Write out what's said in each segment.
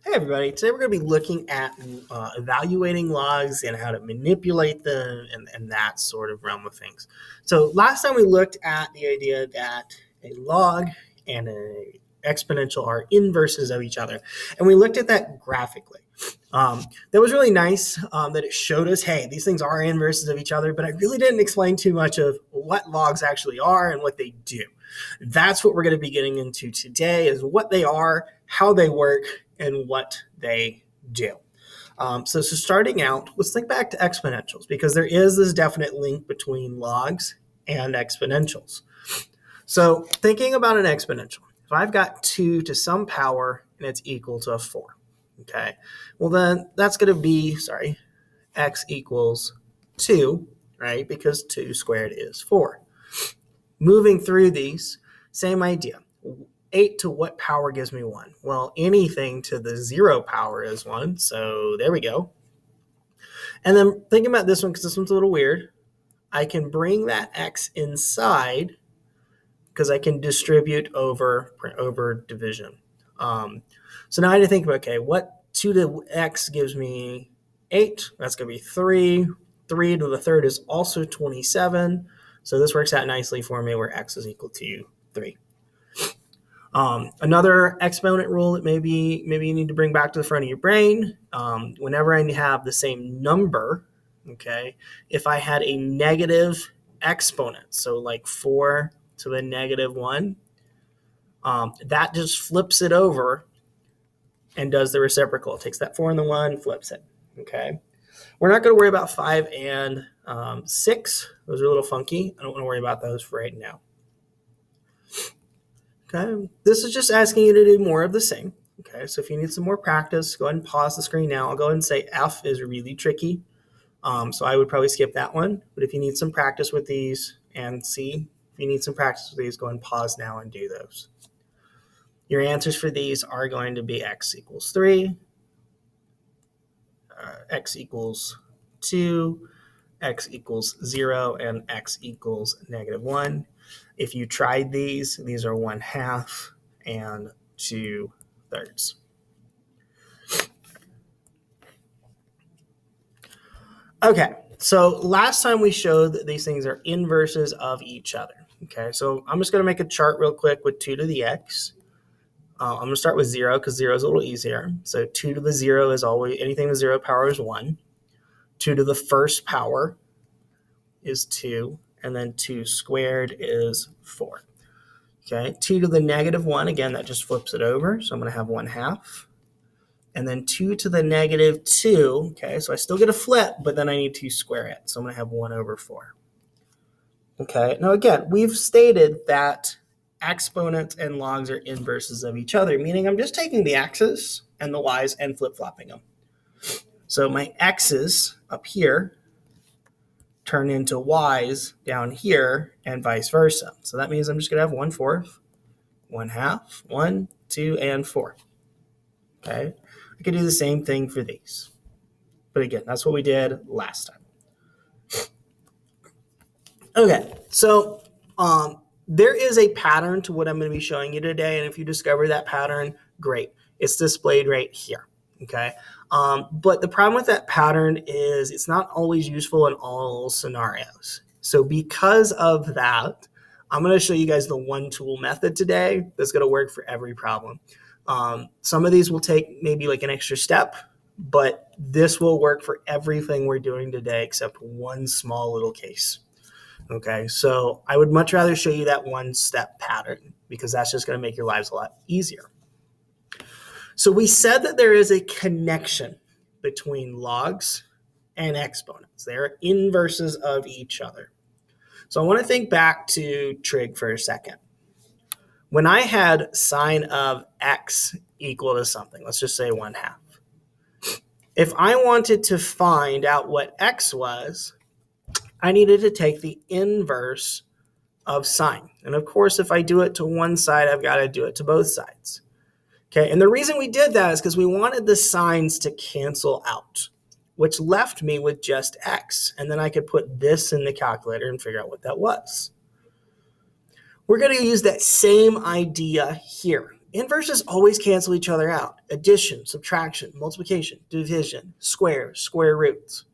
Hey everybody, today we're going to be looking at evaluating logs and how to manipulate them and that sort of realm of things. So last time we looked at the idea that a log and an exponential are inverses of each other. And we looked at that graphically. That was really nice that it showed us, hey, these things are inverses of each other, but I really didn't explain too much of what logs actually are and what they do. That's what we're going to be getting into today is what they are, how they work, and what they do. So starting out, let's think back to exponentials because there is this definite link between logs and exponentials. So thinking about an exponential, if I've got 2 to some power and it's equal to 4, okay, well then that's going to be, x equals 2, right, because 2 squared is 4. Moving through these, same idea. 8 to what power gives me 1? Well, anything to the 0 power is 1, so there we go. And then thinking about this one, because this one's a little weird, I can bring that x inside because I can distribute over division. So now I need to think about, okay, what 2 to x gives me 8? That's going to be 3. 3 to the third is also 27. So this works out nicely for me where x is equal to 3. Another exponent rule that maybe you need to bring back to the front of your brain, whenever I have the same number, okay, if I had a negative exponent, so like 4 to the negative 1, that just flips it over and does the reciprocal. It takes that 4 and the 1, flips it, okay? We're not going to worry about 5 and 6. Those are a little funky. I don't want to worry about those for right now. Okay, this is just asking you to do more of the same. Okay, so if you need some more practice, go ahead and pause the screen now. I'll go ahead and say F is really tricky. So I would probably skip that one. But if you need some practice with these, and C, if you need some practice with these, go ahead and pause now and do those. Your answers for these are going to be x equals 3, x equals 2, x equals 0, and x equals negative 1. If you tried these are 1/2 and 2/3. Okay, so last time we showed that these things are inverses of each other. Okay, so I'm just going to make a chart real quick with 2 to the x. I'm going to start with 0 because 0 is a little easier. So 2 to the 0 is always, anything with 0 power is 1. 2 to the first power is 2. And then 2 squared is 4. Okay, 2 to the negative 1, again, that just flips it over. So I'm going to have 1/2. And then 2 to the negative 2, okay, so I still get a flip, but then I need to square it. So I'm going to have 1/4. Okay, now again, we've stated that exponents and logs are inverses of each other, meaning I'm just taking the x's and the y's and flip-flopping them. So my x's up here turn into y's down here and vice versa. So that means I'm just going to have 1/4, 1/2, 1, 2, and 4. Okay, I could do the same thing for these. But again, that's what we did last time. Okay, so there is a pattern to what I'm going to be showing you today, and if you discover that pattern, great. It's displayed right here, okay? But the problem with that pattern is it's not always useful in all scenarios. So because of that, I'm going to show you guys the one tool method today that's going to work for every problem. Some of these will take maybe like an extra step, but this will work for everything we're doing today except one small little case. Okay, so I would much rather show you that one-step pattern because that's just going to make your lives a lot easier. So we said that there is a connection between logs and exponents. They're inverses of each other. So I want to think back to trig for a second. When I had sine of x equal to something, let's just say 1/2. If I wanted to find out what x was, I needed to take the inverse of sine. And of course, if I do it to one side, I've got to do it to both sides. Okay, and the reason we did that is because we wanted the sines to cancel out, which left me with just x. And then I could put this in the calculator and figure out what that was. We're going to use that same idea here. Inverses always cancel each other out. Addition, subtraction, multiplication, division, square roots.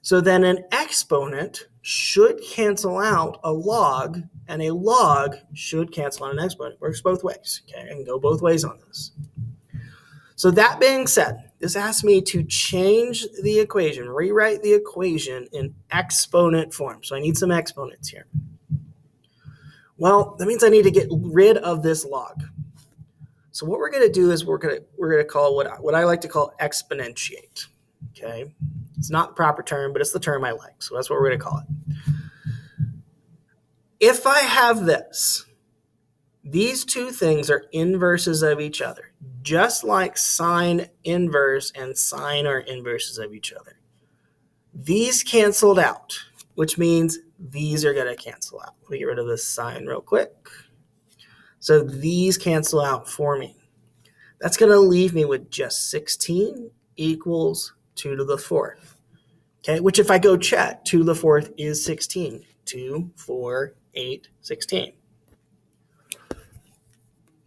So then an exponent should cancel out a log, and a log should cancel out an exponent. It works both ways. Okay, I can go both ways on this. So that being said, this asks me to change the equation, rewrite the equation in exponent form. So I need some exponents here. Well, that means I need to get rid of this log. So what we're going to do is we're going to call what I like to call exponentiate. Okay, it's not the proper term, but it's the term I like. So that's what we're going to call it. If I have this, these two things are inverses of each other, just like sine inverse and sine are inverses of each other. These canceled out, which means these are going to cancel out. Let me get rid of this sine real quick. So these cancel out for me. That's going to leave me with just 16 equals 2 to the 4th. Okay, which if I go check, 2 to the 4th is 16. 2, 4, 8, 16.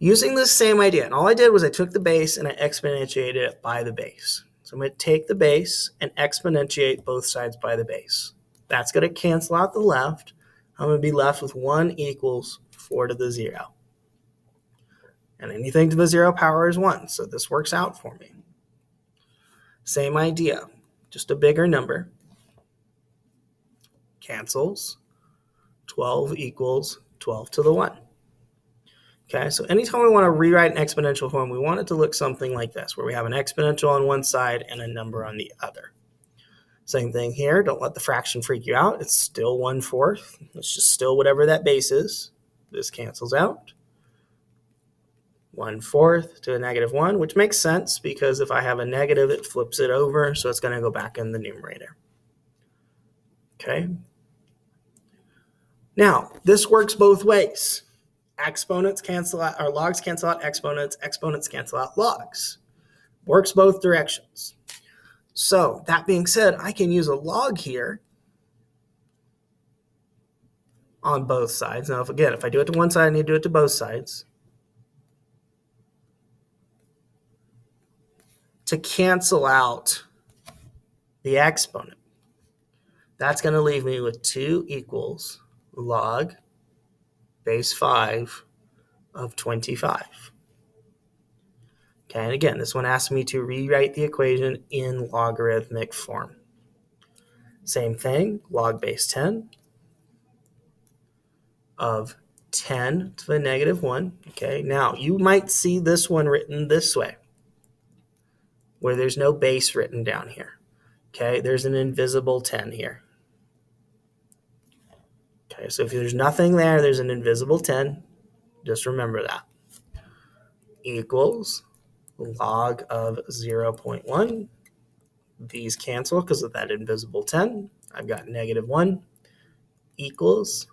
Using this same idea, and all I did was I took the base and I exponentiated it by the base. So I'm going to take the base and exponentiate both sides by the base. That's going to cancel out the left. I'm going to be left with 1 equals 4 to the 0. And anything to the 0 power is 1, so this works out for me. Same idea, just a bigger number. Cancels. 12 equals 12 to the 1. Okay, so anytime we want to rewrite an exponential form, we want it to look something like this, where we have an exponential on one side and a number on the other. Same thing here. Don't let the fraction freak you out. It's still 1/4. It's just still whatever that base is. This cancels out. 1/4 to a -1, which makes sense because if I have a negative, it flips it over, so it's going to go back in the numerator. Okay. Now, this works both ways. Exponents cancel out, or logs cancel out exponents cancel out logs. Works both directions. So that being said, I can use a log here on both sides. Now, if I do it to one side, I need to do it to both sides. To cancel out the exponent. That's going to leave me with 2 equals log base 5 of 25. Okay, and again, this one asks me to rewrite the equation in logarithmic form. Same thing, log base 10 of 10 to the -1. Okay, now you might see this one written this way, where there's no base written down here. Okay, there's an invisible 10 here. Okay, so if there's nothing there, there's an invisible 10. Just remember that. Equals log of 0.1. These cancel because of that invisible 10. I've got -1 equals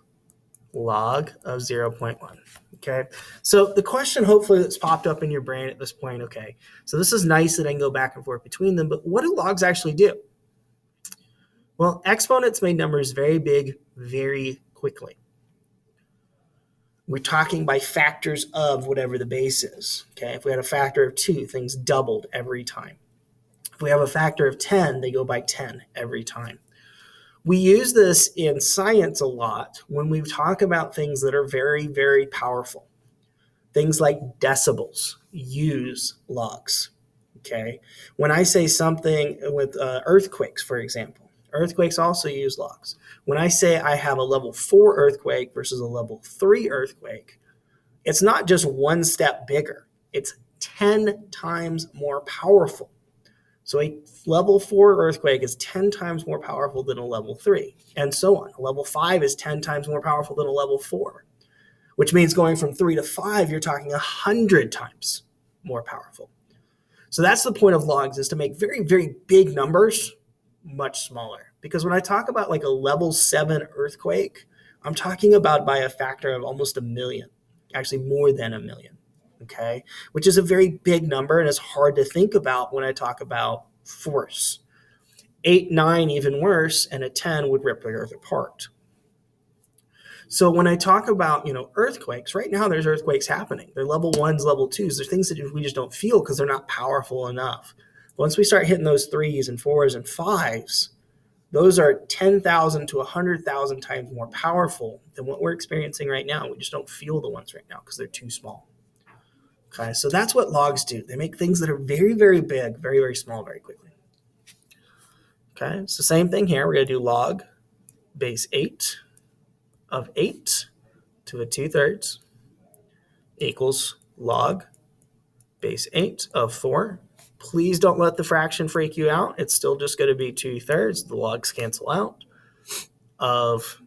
log of 0.1. Okay, so the question hopefully that's popped up in your brain at this point, okay, so this is nice that I can go back and forth between them, but what do logs actually do? Well, exponents make numbers very big very quickly. We're talking by factors of whatever the base is. Okay, if we had a factor of 2, things doubled every time. If we have a factor of 10, they go by 10 every time. We use this in science a lot when we talk about things that are very, very powerful. Things like decibels use logs. Okay, when I say something with earthquakes, for example, earthquakes also use logs. When I say I have a level 4 earthquake versus a level 3 earthquake, it's not just one step bigger. It's 10 times more powerful. So a level 4 earthquake is 10 times more powerful than a level 3, and so on. A level 5 is 10 times more powerful than a level 4, which means going from 3 to 5, you're talking 100 times more powerful. So that's the point of logs, is to make very, very big numbers much smaller. Because when I talk about like a level 7 earthquake, I'm talking about by a factor of almost 1 million, actually more than 1 million, okay? Which is a very big number and is hard to think about when I talk about force. 8, 9, even worse, and a 10 would rip the earth apart. So when I talk about, earthquakes, right now there's earthquakes happening. They're level 1s, level 2s. There's things that we just don't feel because they're not powerful enough. Once we start hitting those 3s and 4s and 5s, those are 10,000 to 100,000 times more powerful than what we're experiencing right now. We just don't feel the ones right now because they're too small. Okay, so that's what logs do. They make things that are very, very big, very, very small, very quickly. Okay, so same thing here. We're going to do log base 8 of 8 to the 2/3 equals log base 8 of 4. Please don't let the fraction freak you out. It's still just going to be 2/3. The logs cancel out of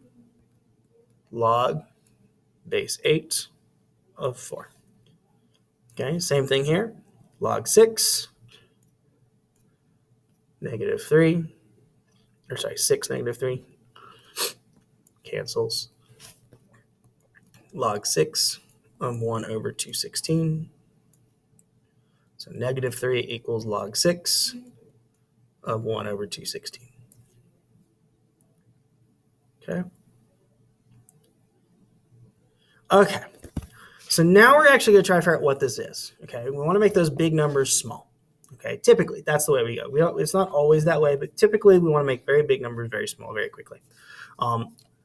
log base 8 of 4. Okay, same thing here. Log 6, negative 3, 6 negative 3, cancels. Log 6 of 1 over 216. So negative 3 equals log 6 of 1 over 216. Okay. Okay. So now we're actually going to try to figure out what this is. Okay. We want to make those big numbers small. Okay. Typically, that's the way we go. It's not always that way, but typically we want to make very big numbers very small very quickly.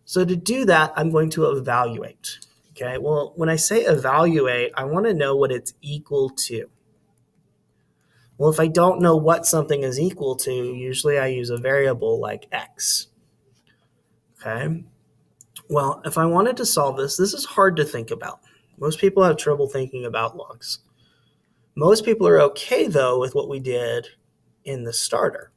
So to do that, I'm going to evaluate. Okay. Well, when I say evaluate, I want to know what it's equal to. Well, if I don't know what something is equal to, usually I use a variable like x. Okay. Well, if I wanted to solve this is hard to think about. Most people have trouble thinking about logs. Most people are okay, though, with what we did in the starter.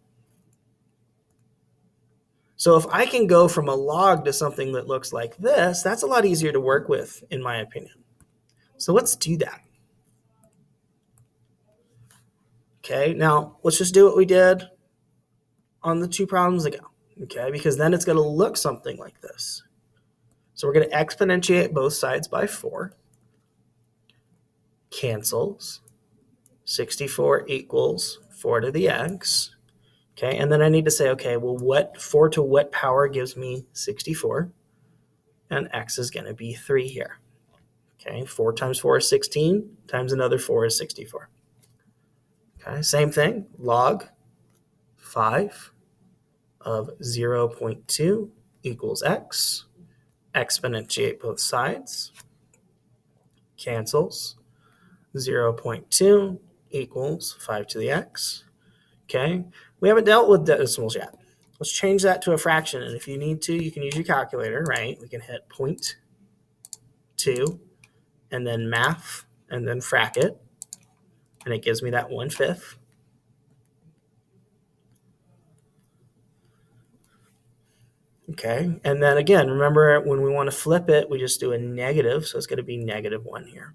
So if I can go from a log to something that looks like this, that's a lot easier to work with, in my opinion. So let's do that. Okay, now let's just do what we did on the 2 problems ago. Okay, because then it's going to look something like this. So we're going to exponentiate both sides by 4. Cancels. 64 equals 4 to the x. Okay, and then I need to say, okay, well, what 4 to what power gives me 64? And x is going to be 3 here. Okay, 4 times 4 is 16, times another 4 is 64. Okay, same thing, log 5 of 0.2 equals x. Exponentiate both sides. Cancels. 0.2 equals 5 to the x. Okay, we haven't dealt with decimals yet. Let's change that to a fraction, and if you need to, you can use your calculator, right? We can hit 0.2, and then math, and then frac it, and it gives me that 1/5. Okay, and then again, remember when we want to flip it, we just do a negative, so it's going to be -1 here.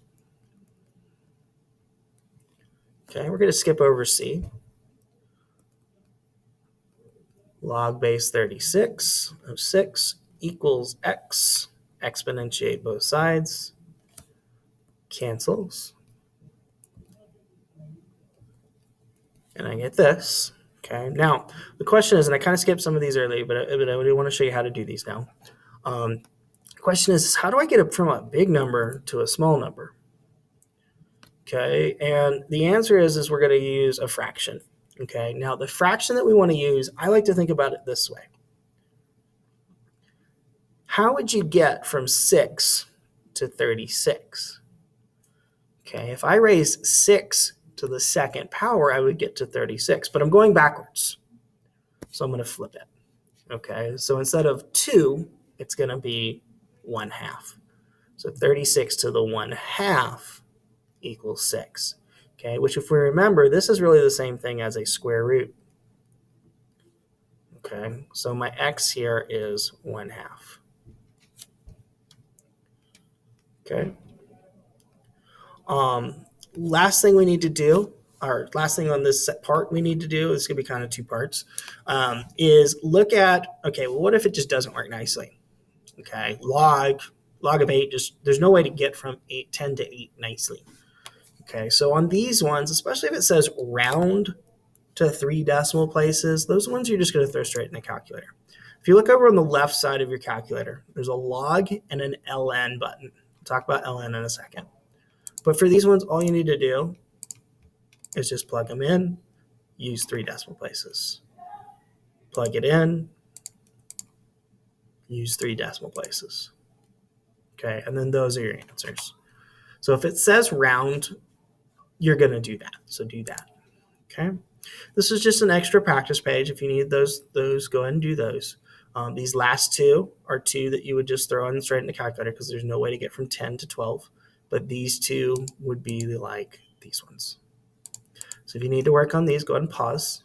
Okay, we're going to skip over C. Log base 36 of 6 equals x. Exponentiate both sides. Cancels. And I get this. Okay, now the question is, and I kind of skipped some of these earlier, but I do want to show you how to do these now. The question is, how do I get it from a big number to a small number? Okay, and the answer is we're going to use a fraction. Okay, now the fraction that we want to use, I like to think about it this way. How would you get from 6 to 36? Okay, if I raise 6 to the second power, I would get to 36, but I'm going backwards. So I'm going to flip it. Okay, so instead of 2, it's going to be 1/2. So 36 to the 1/2 equals 6. Okay, which if we remember, this is really the same thing as a square root. Okay, so my x here is 1/2. Okay. Last thing we need to do, or last thing on this part we need to do, this is going to be kind of 2 parts, is look at, okay, well, what if it just doesn't work nicely? Okay, log of 8, there's no way to get from 10 to 8 nicely. Okay, so on these ones, especially if it says round to 3 decimal places, those ones you're just going to throw straight in the calculator. If you look over on the left side of your calculator, there's a log and an ln button. We'll talk about ln in a second. But for these ones, all you need to do is just plug them in, use 3 decimal places. Plug it in, use 3 decimal places. Okay, and then those are your answers. So if it says round, you're going to do that. So do that. Okay. This is just an extra practice page. If you need those go ahead and do those. These last 2 are 2 that you would just throw in straight in the calculator because there's no way to get from 10 to 12. But these 2 would be like these ones. So if you need to work on these, go ahead and pause.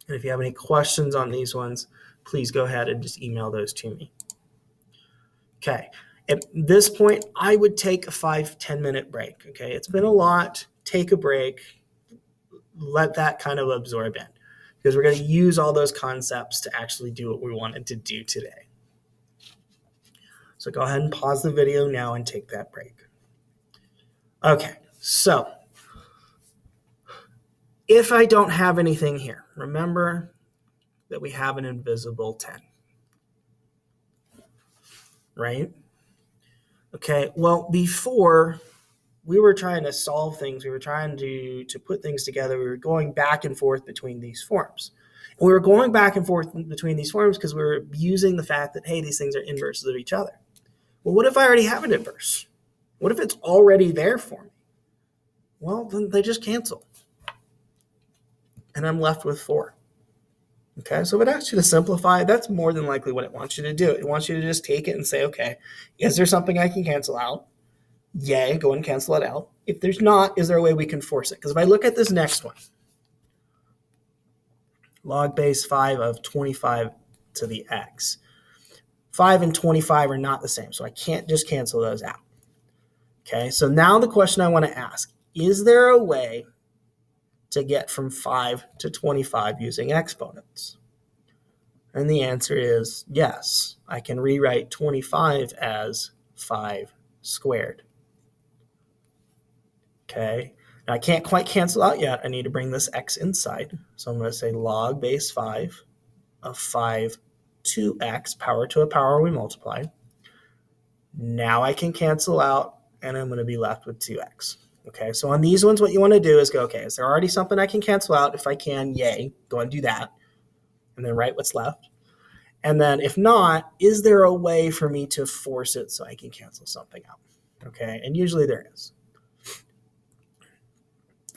And if you have any questions on these ones, please go ahead and just email those to me. Okay. At this point, I would take a 5-10 minute break. Okay. It's been a lot. Take a break. Let that kind of absorb in because we're going to use all those concepts to actually do what we wanted to do today. So go ahead and pause the video now and take that break. Okay, so if I don't have anything here, remember that we have an invisible 10, right? Okay, well, before we were trying to solve things, we were trying to put things together, we were going back and forth between these forms. And we were going back and forth between these forms because we were using the fact that, hey, these things are inverses of each other. Well, what if I already have an inverse? What if it's already there for me? Well, then they just cancel. And I'm left with 4. Okay, so if it asks you to simplify, that's more than likely what it wants you to do. It wants you to just take it and say, okay, is there something I can cancel out? Yay, go and cancel it out. If there's not, is there a way we can force it? Because if I look at this next one, log base 5 of 25 to the x. 5 and 25 are not the same, so I can't just cancel those out. Okay, so now the question I want to ask, is there a way to get from 5 to 25 using exponents? And the answer is yes. I can rewrite 25 as 5 squared. Okay, now I can't quite cancel out yet. I need to bring this x inside. So I'm going to say log base 5 of 5 to x, power to a power we multiply. Now I can cancel out, and I'm going to be left with 2x. Okay, so on these ones, what you want to do is go, okay, is there already something I can cancel out? If I can, yay, go and do that. And then write what's left. And then if not, is there a way for me to force it so I can cancel something out? Okay, and usually there is.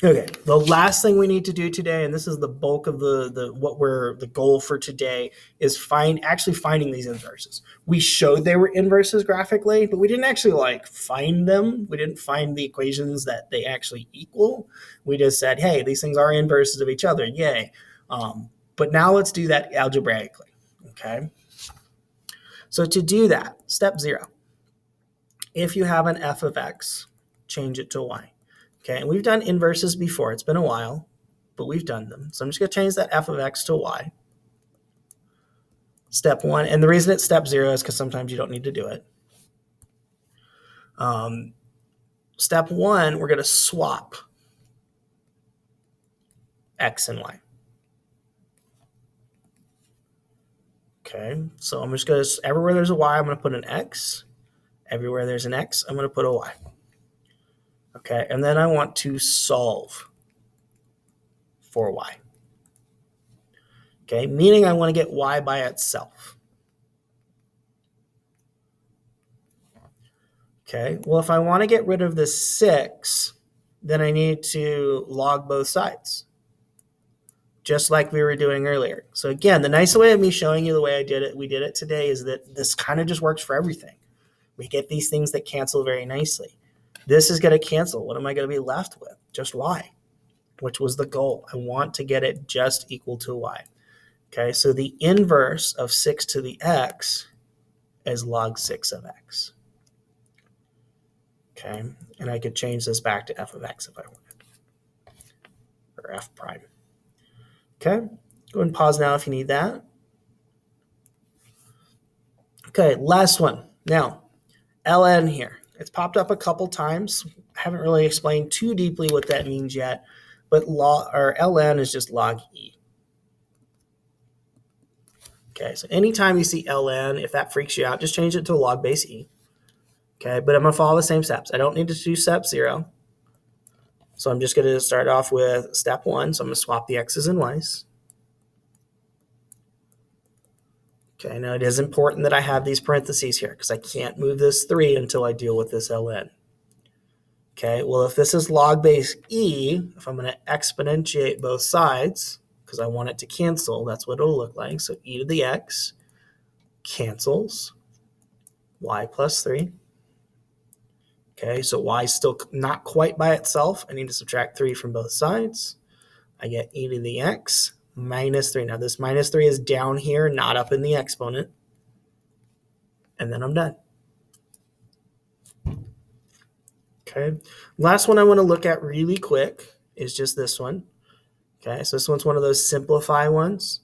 Okay, the last thing we need to do today, and this is the bulk of the goal for today, is actually finding these inverses. We showed they were inverses graphically, but we didn't actually find them. We didn't find the equations that they actually equal. We just said, hey, these things are inverses of each other, yay. But now let's do that algebraically, okay? So to do that, step 0, if you have an f of x, change it to y. Okay, and we've done inverses before. It's been a while, but we've done them. So I'm just going to change that f of x to y. Step 1, and the reason it's step 0 is because sometimes you don't need to do it. Step 1, we're going to swap x and y. Okay, so I'm just going to, everywhere there's a y, I'm going to put an x. Everywhere there's an x, I'm going to put a y. Okay, and then I want to solve for y. Okay, meaning I want to get y by itself. Okay, well, if I want to get rid of the 6, then I need to log both sides, just like we were doing earlier. So again, the nice way of me showing you the way we did it today is that this kind of just works for everything. We get these things that cancel very nicely. This is going to cancel. What am I going to be left with? Just y, which was the goal. I want to get it just equal to y. Okay, so the inverse of 6 to the x is log 6 of x. Okay, and I could change this back to f of x if I wanted, or f prime. Okay, go ahead and pause now if you need that. Okay, last one. Now, ln here. It's popped up a couple times. I haven't really explained too deeply what that means yet, but ln is just log e. Okay, so anytime you see ln, if that freaks you out, just change it to log base e. Okay, but I'm going to follow the same steps. I don't need to do step 0. So I'm just going to start off with step 1. So I'm going to swap the x's and y's. Okay, now it is important that I have these parentheses here because I can't move this 3 until I deal with this ln. Okay, well, if this is log base e, if I'm going to exponentiate both sides, because I want it to cancel, that's what it'll look like. So e to the x cancels y plus 3. Okay, so y is still not quite by itself. I need to subtract 3 from both sides. I get e to the x minus 3. Now this minus 3 is down here, not up in the exponent. And then I'm done. Okay, last one I want to look at really quick is just this one. Okay, so this one's one of those simplify ones.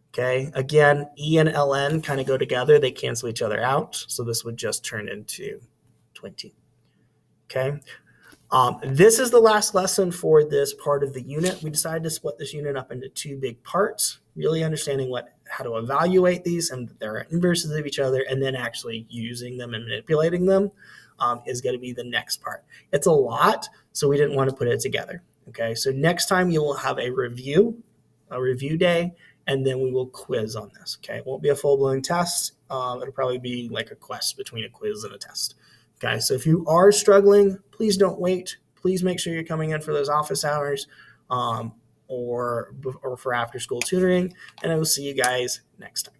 Okay, again, e and ln kind of go together. They cancel each other out. So this would just turn into 20. Okay, this is the last lesson for this part of the unit. We decided to split this unit up into 2 big parts, really understanding how to evaluate these and that they're inverses of each other, and then actually using them and manipulating them is going to be the next part. It's a lot, so we didn't want to put it together. Okay, so next time you will have a review day, and then we will quiz on this. Okay, it won't be a full-blown test. It'll probably be like a quest between a quiz and a test. Okay, so if you are struggling, please don't wait. Please make sure you're coming in for those office hours or for after-school tutoring, and I will see you guys next time.